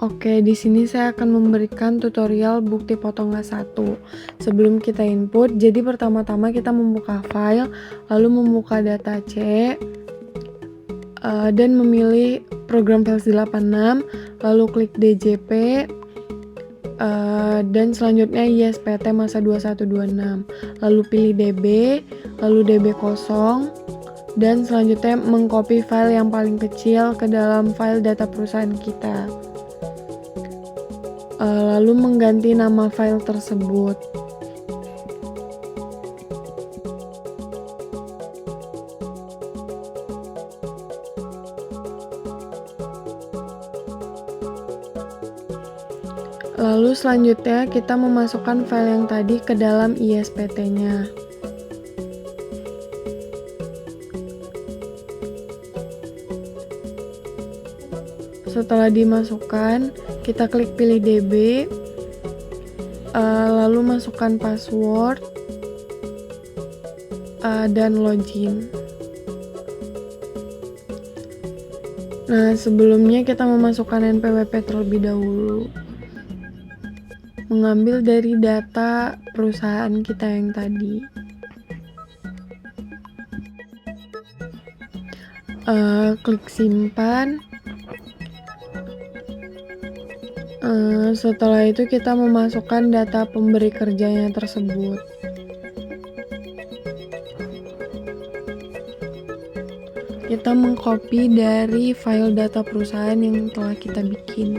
Oke, di sini saya akan memberikan tutorial bukti potonglah satu. Sebelum kita input, jadi pertama-tama kita membuka file, lalu membuka data C, dan memilih program Files 86, lalu klik DJP, dan selanjutnya ISPT masa 2126. Lalu pilih DB, lalu DB kosong, dan selanjutnya mengcopy file yang paling kecil ke dalam file data perusahaan kita. Lalu mengganti nama file tersebut. Lalu selanjutnya kita memasukkan file yang tadi ke dalam ISPT-nya. Setelah dimasukkan, kita klik pilih DB, lalu masukkan password, dan login. Nah, sebelumnya kita memasukkan NPWP terlebih dahulu. Mengambil dari data perusahaan kita yang tadi. Klik simpan. Setelah itu kita memasukkan data pemberi kerjanya tersebut. Kita mengcopy dari file data perusahaan yang telah kita bikin.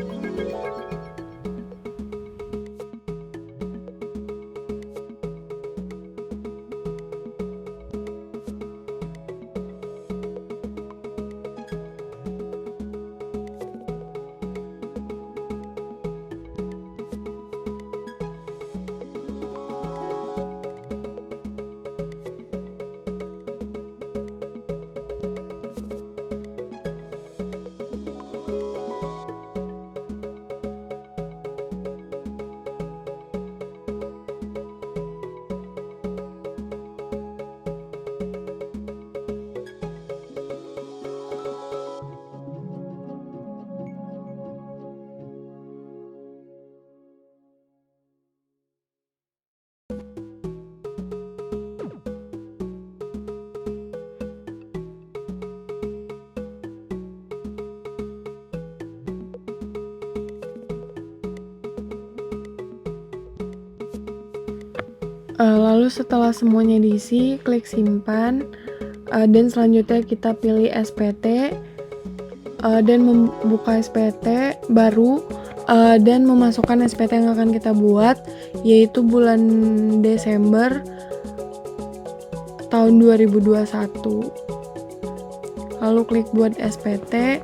Lalu setelah semuanya diisi, klik simpan, dan selanjutnya kita pilih SPT, dan membuka SPT baru, dan memasukkan SPT yang akan kita buat, yaitu bulan Desember tahun 2021. Lalu klik buat SPT.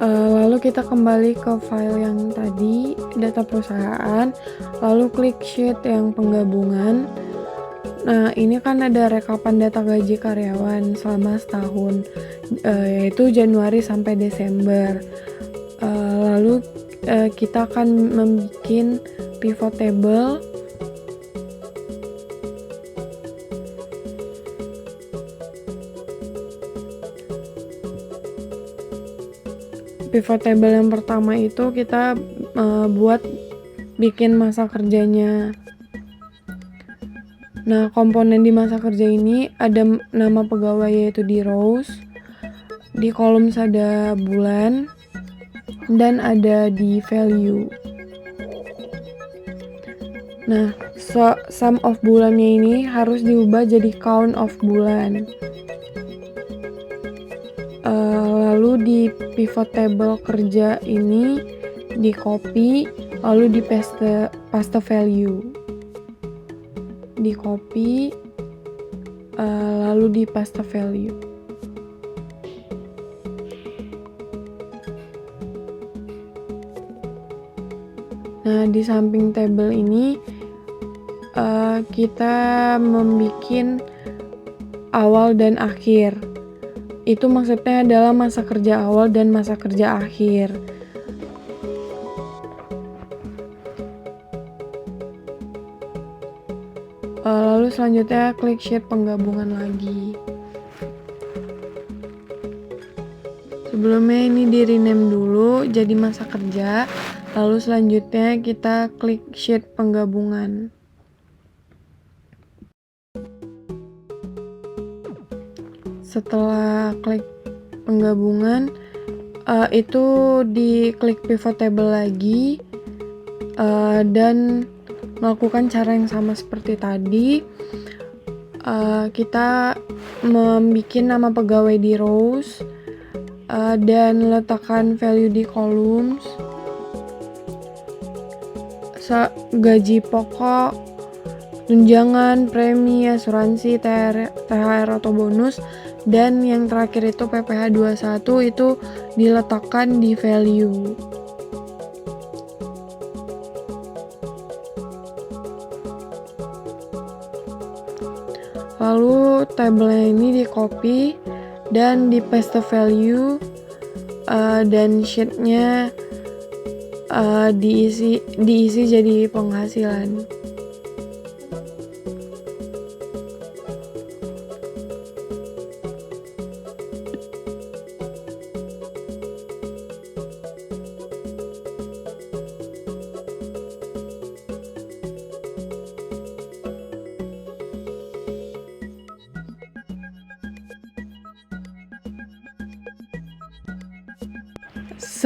Lalu kita kembali ke file yang tadi, data perusahaan, lalu klik sheet yang penggabungan. Nah, ini kan ada rekapan data gaji karyawan selama setahun, yaitu Januari sampai Desember. Lalu kita akan membuat pivot table. Pivot table yang pertama itu kita buat bikin masa kerjanya. Nah, komponen di masa kerja ini ada nama pegawai yaitu di rows, di kolom ada bulan, dan ada di value. Nah, sum of bulannya ini harus diubah jadi count of bulan. Lalu di pivot table kerja ini di copy, lalu di paste value. Di copy, lalu di paste value. Nah, di samping table ini kita membuat awal dan akhir. Itu maksudnya adalah masa kerja awal dan masa kerja akhir. Lalu selanjutnya klik sheet penggabungan lagi. Sebelumnya ini di rename dulu jadi masa kerja, lalu selanjutnya kita klik sheet penggabungan. Setelah klik penggabungan, itu diklik pivot table lagi, dan melakukan cara yang sama seperti tadi. Kita membuat nama pegawai di rows, dan letakkan value di columns. Gaji pokok, tunjangan, premi, asuransi, THR atau bonus, dan yang terakhir itu PPh 21 itu diletakkan di value. Lalu tabelnya ini di copy dan di paste value, dan sheetnya diisi jadi penghasilan.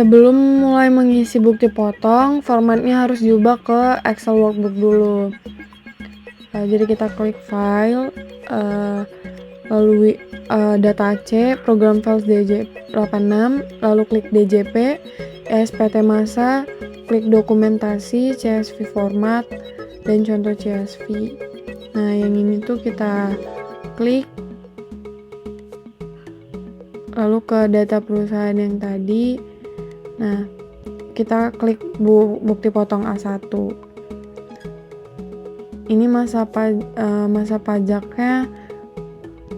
Sebelum mulai mengisi bukti potong, formatnya harus diubah ke Excel workbook dulu. Jadi kita klik file, lalu data AC, program files DJ86, lalu klik DJP, SPT masa, klik dokumentasi, CSV format, dan contoh CSV. Nah, yang ini tuh kita klik, lalu ke data perusahaan yang tadi. Nah, kita klik bukti potong A1. Ini masa pajaknya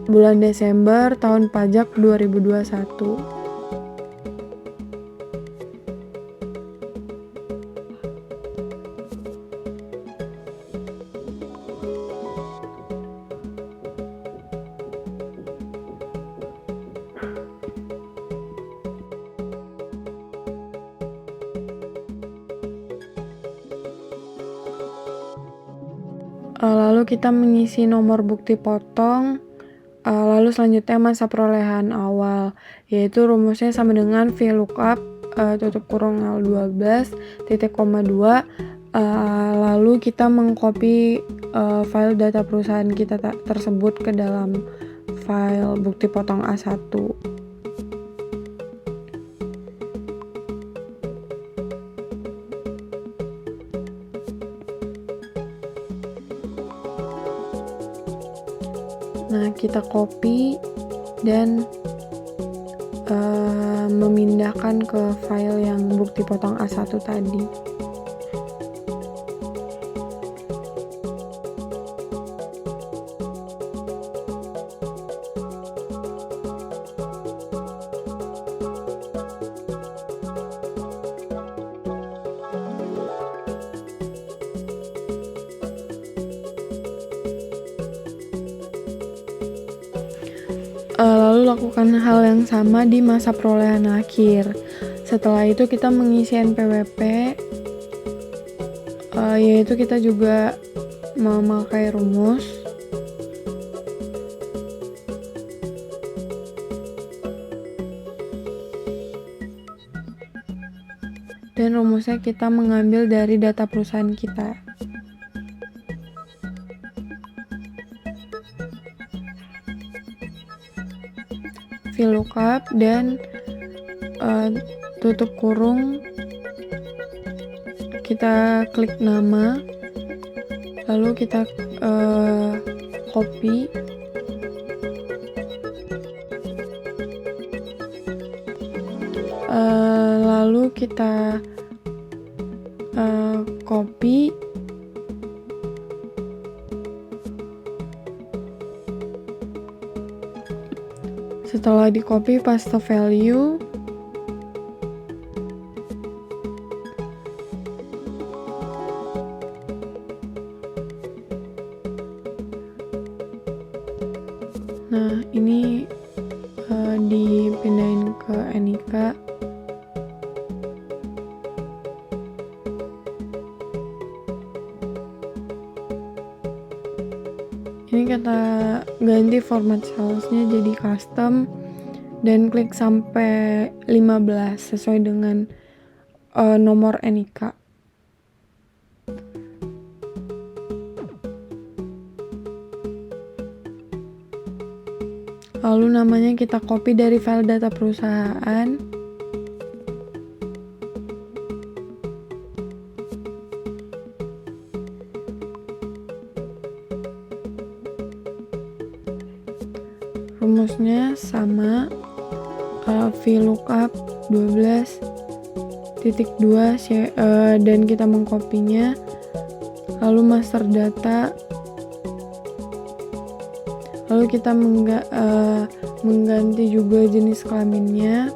bulan Desember tahun pajak 2021. Lalu kita mengisi nomor bukti potong, lalu selanjutnya masa perolehan awal, yaitu rumusnya sama dengan VLOOKUP tutup kurung L12 titik koma 2, lalu kita mengcopy file data perusahaan kita tersebut ke dalam file bukti potong A1. Nah, kita copy dan memindahkan ke file yang bukti potong A1 tadi. Lalu lakukan hal yang sama di masa perolehan akhir. Setelah itu kita mengisi NPWP, yaitu kita juga memakai rumus. Dan rumusnya kita mengambil dari data perusahaan kita. VLOOKUP dan tutup kurung, kita klik nama, lalu kita copy, lalu kita copy, setelah di copy paste value, nah ini dipindahin ke ke NIK. Ini kita ganti format salesnya jadi custom dan klik sampai 15 sesuai dengan nomor NIK. Lalu namanya kita copy dari file data perusahaan. Rumusnya sama, VLOOKUP 12.2 dan kita mengkopinya. Lalu master data, lalu kita mengganti juga jenis kelaminnya.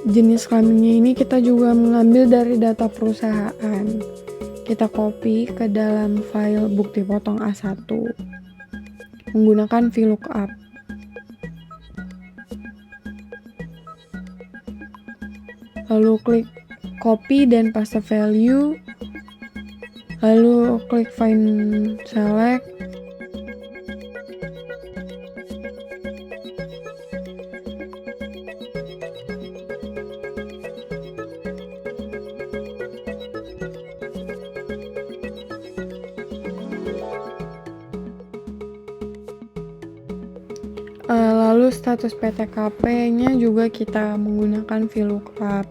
Jenis kelaminnya ini kita juga mengambil dari data perusahaan. Kita copy ke dalam file bukti potong A1 menggunakan VLOOKUP. Lalu klik copy dan paste value. Lalu klik find select. Lalu status PTKP-nya juga kita menggunakan VLOOKUP.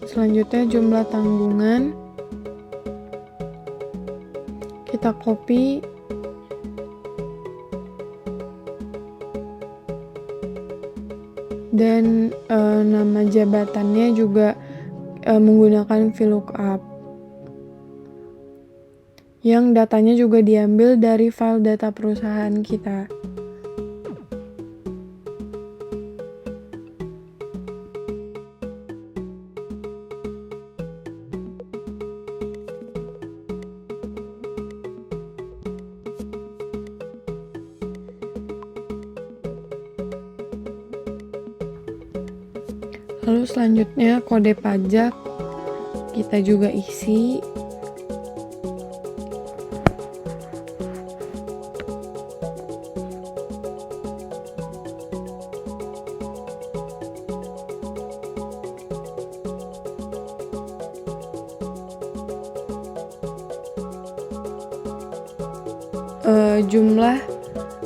Selanjutnya jumlah tanggungan kita copy dan nama jabatannya juga menggunakan VLOOKUP yang datanya juga diambil dari file data perusahaan kita. Lalu selanjutnya kode pajak kita juga isi. Jumlah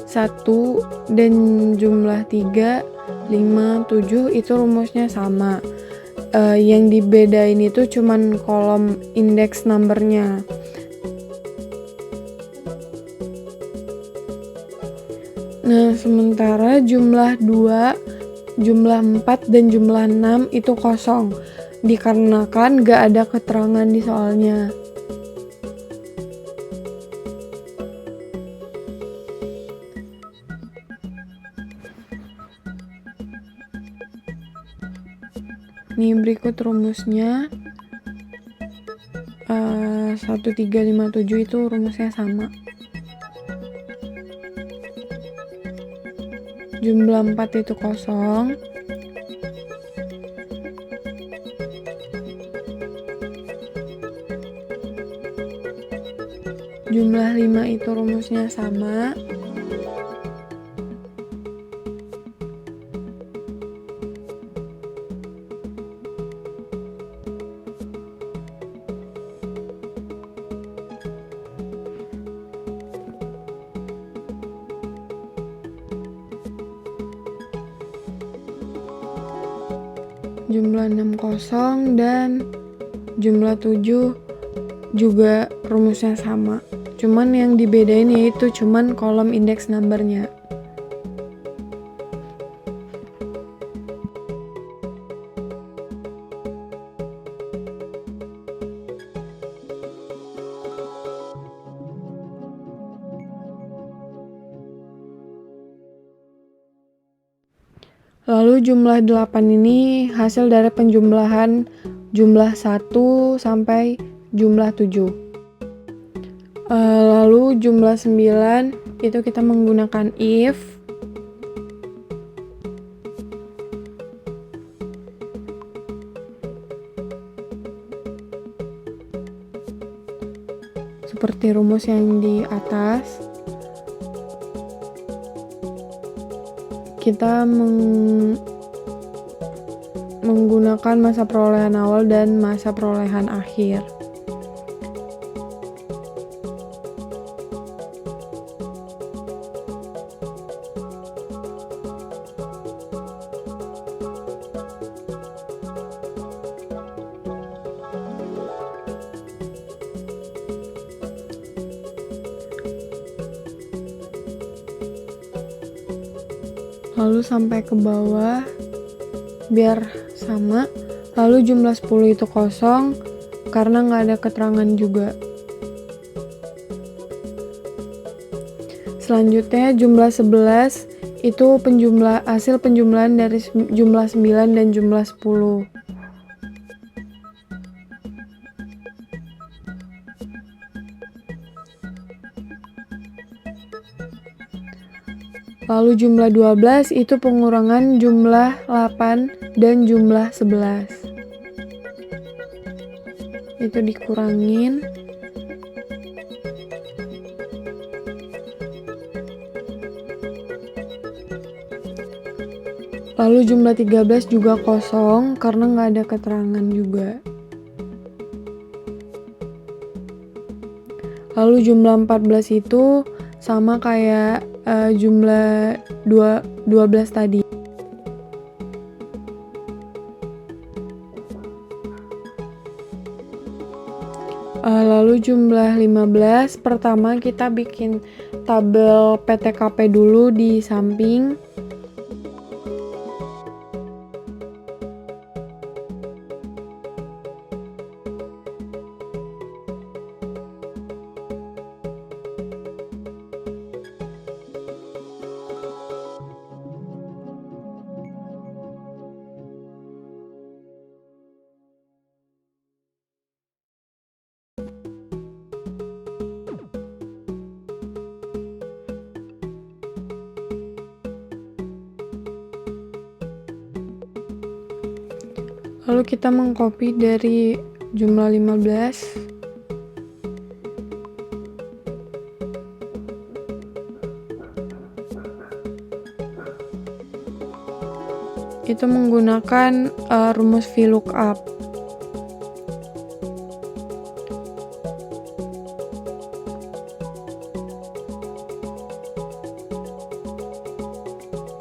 1 dan jumlah 3, 5, 7 itu rumusnya sama. Yang dibedain itu cuman kolom index numbernya. Nah, sementara jumlah 2, jumlah 4, dan jumlah 6 itu kosong, dikarenakan gak ada keterangan di soalnya. Nih berikut rumusnya. 1357 itu rumusnya sama. Jumlah 4 itu kosong. Jumlah 5 itu rumusnya sama. jumlah 6 kosong, dan jumlah 7 juga rumusnya sama. Cuman yang dibedain yaitu cuman kolom index numbernya. Lalu jumlah 8 ini hasil dari penjumlahan jumlah 1 sampai jumlah 7. Lalu jumlah 9 itu kita menggunakan if. Seperti rumus yang di atas. Kita menggunakan masa perolehan awal dan masa perolehan akhir. Lalu sampai ke bawah biar sama. Lalu jumlah 10 itu kosong karena nggak ada keterangan juga. Selanjutnya jumlah 11 itu hasil penjumlahan dari jumlah 9 dan jumlah 10. Lalu jumlah 12 itu pengurangan jumlah 8 dan jumlah 11. Itu dikurangin. Lalu jumlah 13 juga kosong karena nggak ada keterangan juga. Lalu jumlah 14 itu sama kayak jumlah 12 tadi. Lalu jumlah 15, pertama kita bikin tabel PTKP dulu di samping. Lalu kita mengcopy dari jumlah 15. Itu menggunakan rumus VLOOKUP.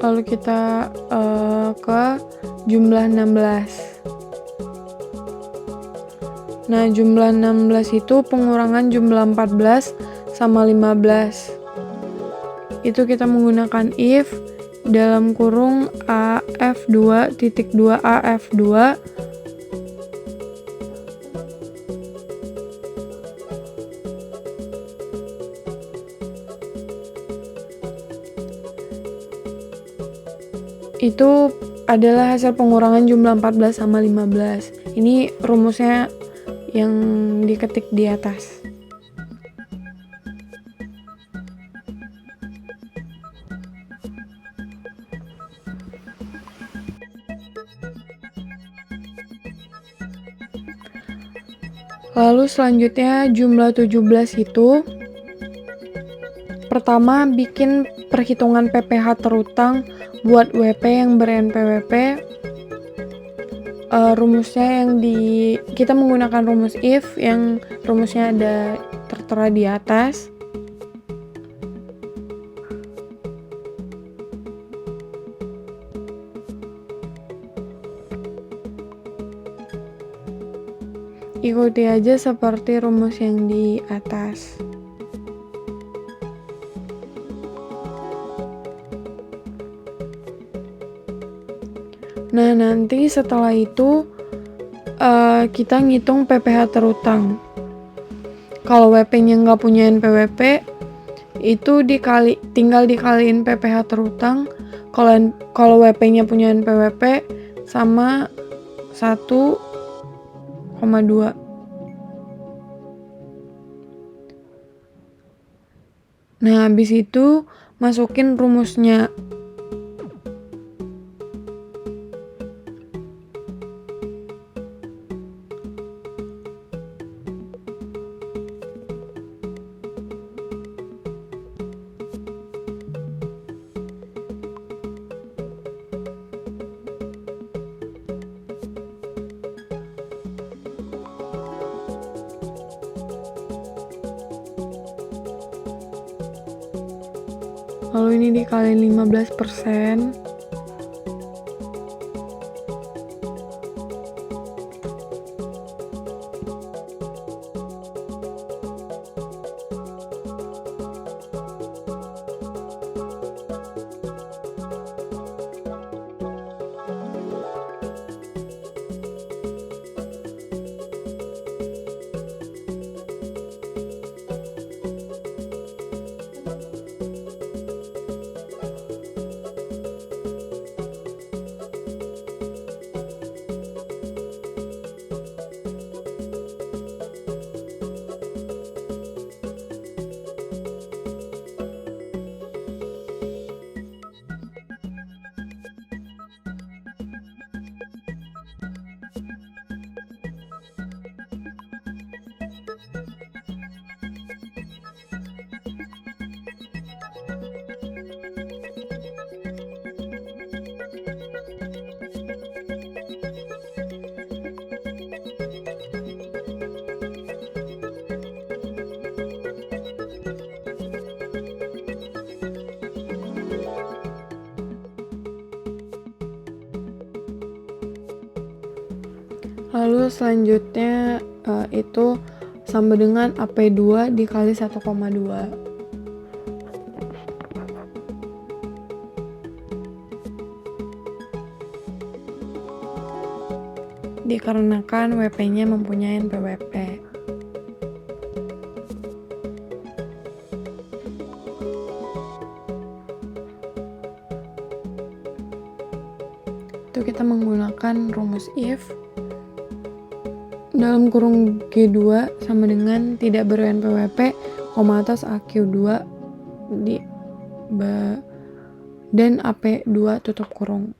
Lalu kita ke jumlah 16. Nah, jumlah 16 itu pengurangan jumlah 14 sama 15. Itu kita menggunakan if dalam kurung AF2.2 AF2 itu adalah hasil pengurangan jumlah 14 sama 15. Ini rumusnya yang diketik di atas. Lalu selanjutnya jumlah 17 itu pertama bikin perhitungan PPh terutang buat WP yang ber-NPWP. Rumusnya kita menggunakan rumus if yang rumusnya ada tertera di atas. Ikuti aja seperti rumus yang di atas. Nah, nanti setelah itu kita ngitung PPh terutang. Kalau WP-nya nggak punya NPWP, itu tinggal dikaliin PPh terutang. Kalau WP-nya punya NPWP sama 1,2. Nah, habis itu masukin rumusnya. Lalu ini dikaliin 15%. Lalu selanjutnya itu sama dengan AP2 dikali 1,2. Dikarenakan WP-nya mempunyai NPWP. Itu kita menggunakan rumus if dalam kurung G2 sama dengan tidak ber-NPWP, koma atas AQ2 dan AP2 tutup kurung.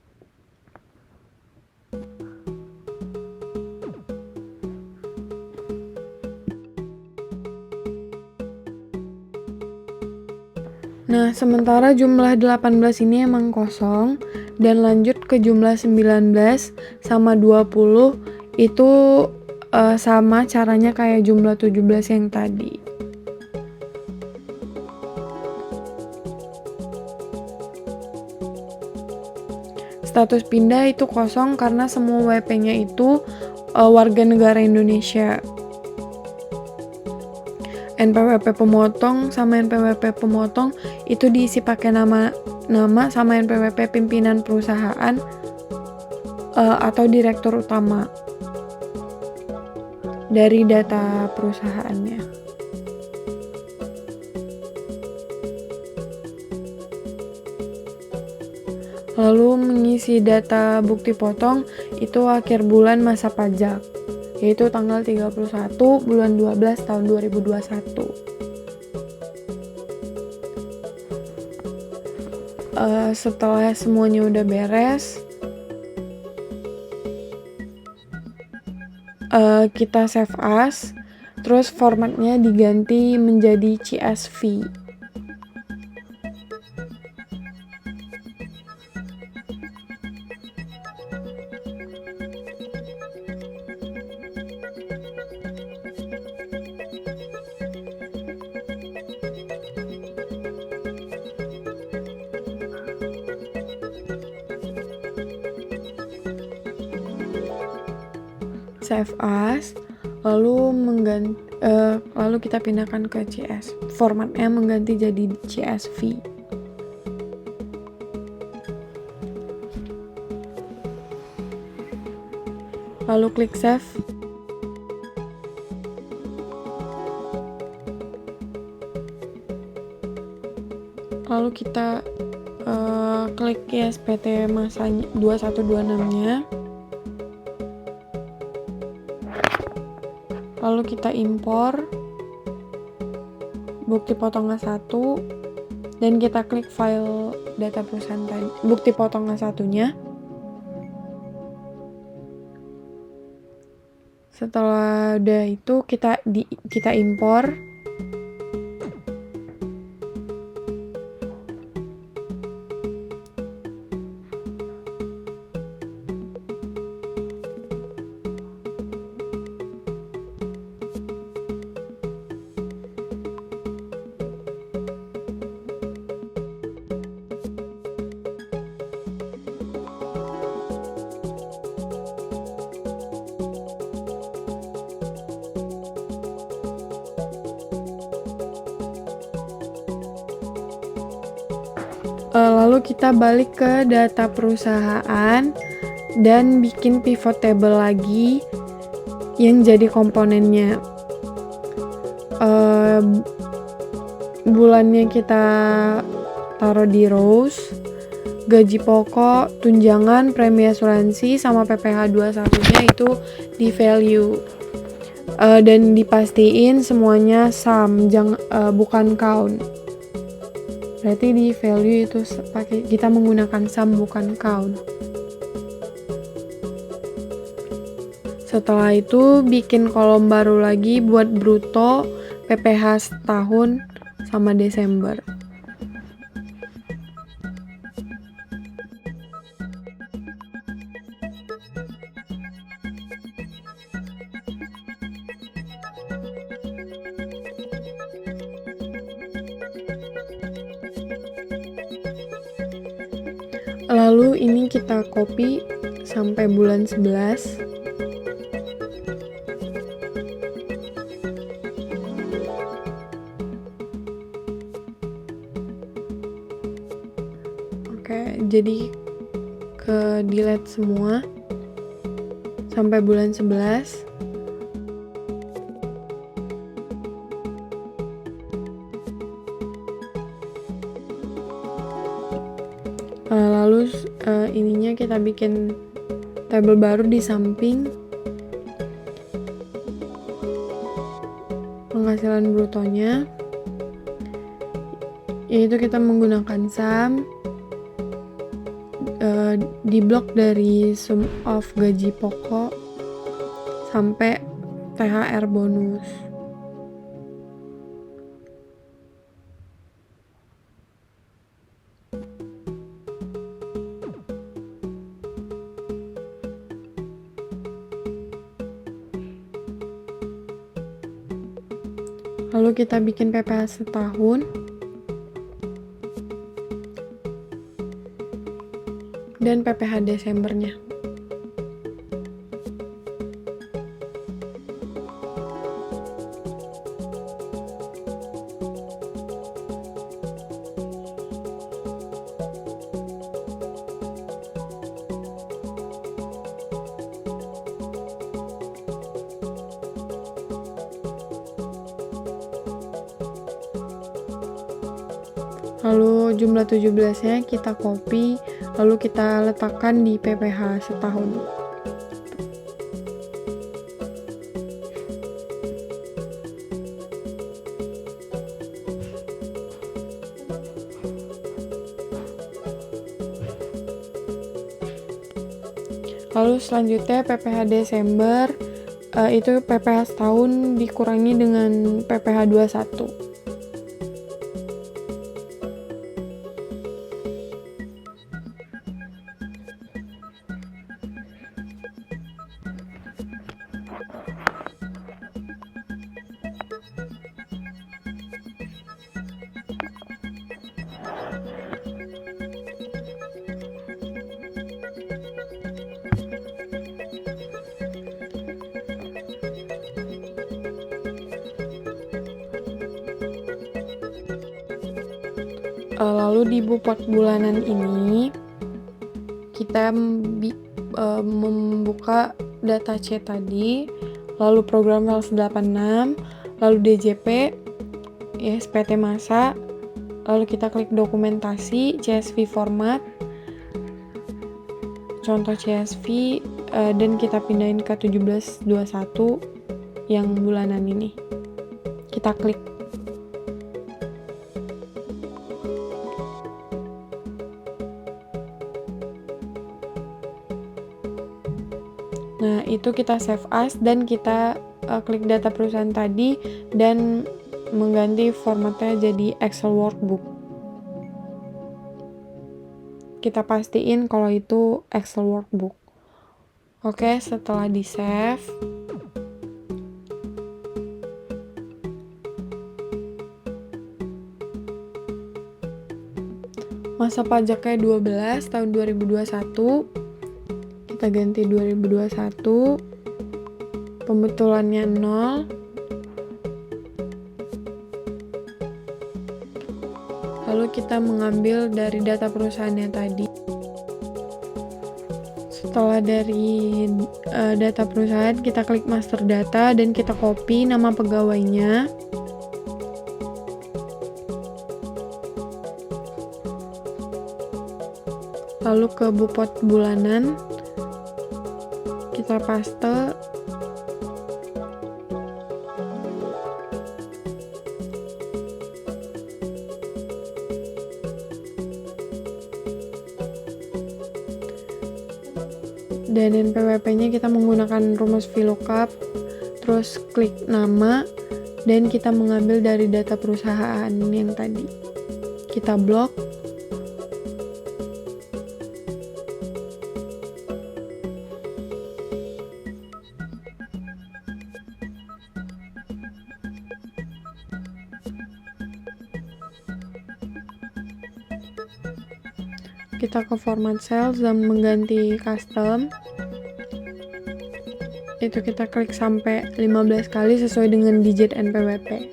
Nah, sementara jumlah 18 ini emang kosong, dan lanjut ke jumlah 19 sama 20 itu sama caranya kayak jumlah 17 yang tadi. Status pindah itu kosong karena semua WP-nya itu warga negara Indonesia. NPWP pemotong sama NPWP pemotong itu diisi pakai nama sama NPWP pimpinan perusahaan atau direktur utama dari data perusahaannya. Lalu mengisi data bukti potong itu akhir bulan masa pajak, yaitu tanggal 31 bulan 12 tahun 2021. Setelah semuanya udah beres, kita save as, terus formatnya diganti menjadi CSV. Save as, lalu kita pindahkan ke CS. Formatnya mengganti jadi CSV. Lalu klik save. Lalu kita klik ISPT masanya 2126-nya. Lalu kita impor bukti potongan 1 dan kita klik file data perusahaan tadi, bukti potongan 1-nya. Setelah udah itu kita impor. Lalu kita balik ke data perusahaan dan bikin pivot table lagi yang jadi komponennya. Bulannya kita taruh di rows, gaji pokok, tunjangan, premi asuransi, sama PPh 21-nya itu di value. Dan dipastiin semuanya sum, bukan count. Berarti di value itu kita menggunakan sum bukan count. Setelah itu bikin kolom baru lagi buat bruto, PPh setahun sama Desember. Lalu ini kita copy sampai bulan 11. Oke, jadi ke delete semua sampai bulan 11. Lalu ininya kita bikin tabel baru di samping penghasilan brutonya, yaitu kita menggunakan sum, di blok dari sum of gaji pokok sampai THR bonus. Lalu kita bikin PPh setahun dan PPh Desembernya. Lalu jumlah 17-nya kita copy, lalu kita letakkan di PPh setahun. Lalu selanjutnya PPh Desember, itu PPh setahun dikurangi dengan PPh 21. Lalu di Bupot bulanan ini kita membuka data C tadi, lalu program Files 86, lalu DJP, SPT masa, lalu kita klik dokumentasi, CSV format, contoh CSV, dan kita pindahin ke 1721 yang bulanan ini. Kita klik. Nah, itu kita save as dan kita klik data perusahaan tadi dan mengganti formatnya jadi Excel workbook. Kita pastiin kalau itu Excel workbook. Oke, setelah di save, masa pajaknya 12 tahun 2021, kita ganti 2021, pembetulannya 0, lalu kita mengambil dari data perusahaannya tadi. Setelah dari data perusahaan, kita klik master data dan kita copy nama pegawainya. Lalu ke Bupot bulanan, kita paste. Dan NPWP-nya kita menggunakan rumus VLOOKUP, terus klik nama, dan kita mengambil dari data perusahaan yang tadi. Kita blok. Kita ke format cells dan mengganti custom. Itu kita klik sampai 15 kali sesuai dengan digit NPWP.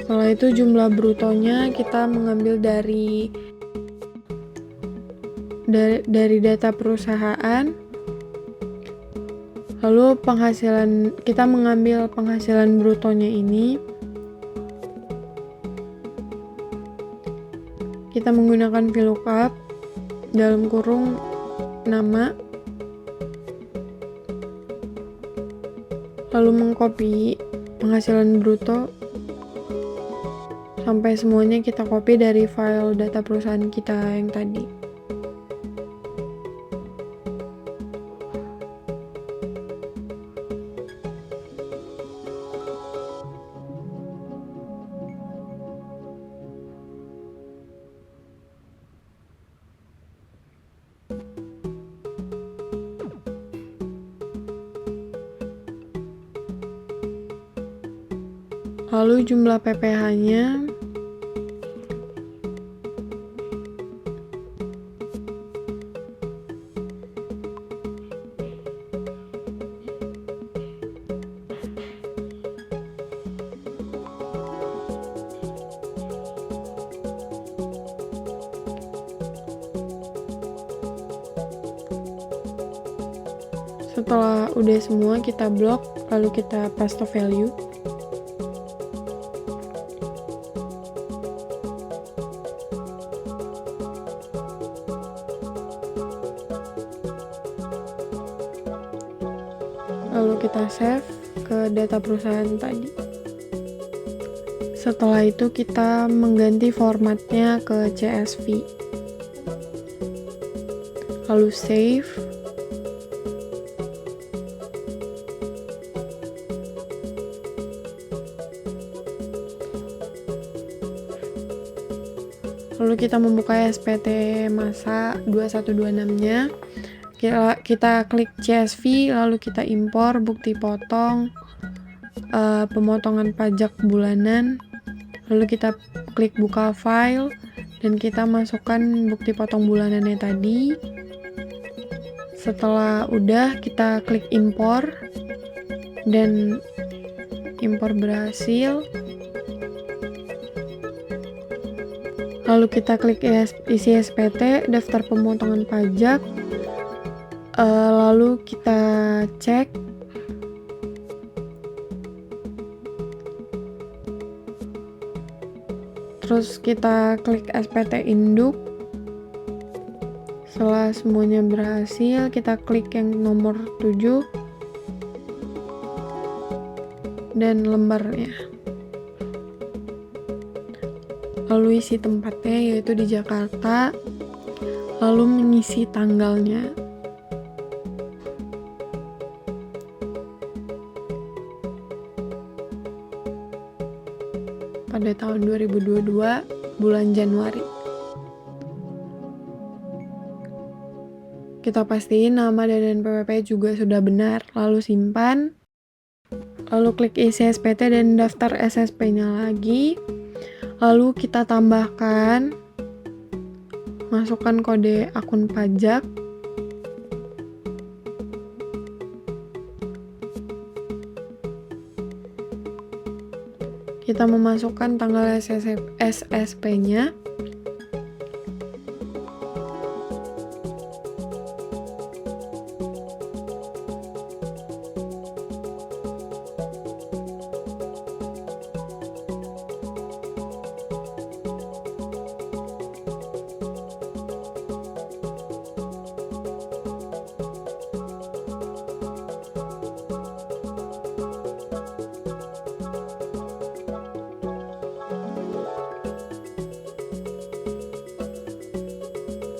Setelah itu jumlah brutonya kita mengambil dari data perusahaan. Lalu kita mengambil penghasilan brutonya ini. Kita menggunakan VLOOKUP dalam kurung nama, lalu mengcopy penghasilan bruto sampai semuanya kita copy dari file data perusahaan kita yang tadi. Lalu jumlah PPh-nya setelah udah semua kita blok, lalu kita paste value. Lalu kita save ke data perusahaan tadi. Setelah itu kita mengganti formatnya ke CSV. Lalu save. Lalu kita membuka SPT masa 2126-nya. Kita klik CSV, lalu kita impor bukti potong, pemotongan pajak bulanan, lalu kita klik buka file, dan kita masukkan bukti potong bulanannya tadi. Setelah udah, kita klik impor, dan impor berhasil. Lalu kita klik isi SPT, daftar pemotongan pajak. Lalu kita cek. Terus kita klik SPT induk. Setelah semuanya berhasil, kita klik yang nomor 7 dan lembarnya. Lalu isi tempatnya yaitu di Jakarta, lalu mengisi tanggalnya. Pada tahun 2022 bulan Januari. Kita pastiin nama dan NPWP juga sudah benar, lalu simpan. Lalu klik isi SPT dan daftar SSP-nya lagi. Lalu kita tambahkan, masukkan kode akun pajak. Kita memasukkan tanggal SSP-nya.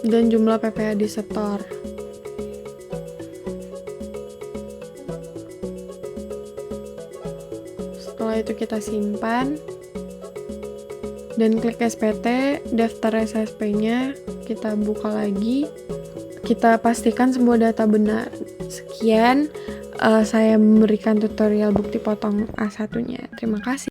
Dan jumlah PPh disetor. Setelah itu kita simpan dan klik SPT, daftar SSP-nya kita buka lagi. Kita pastikan semua data benar. Sekian saya memberikan tutorial bukti potong A1-nya. Terima kasih.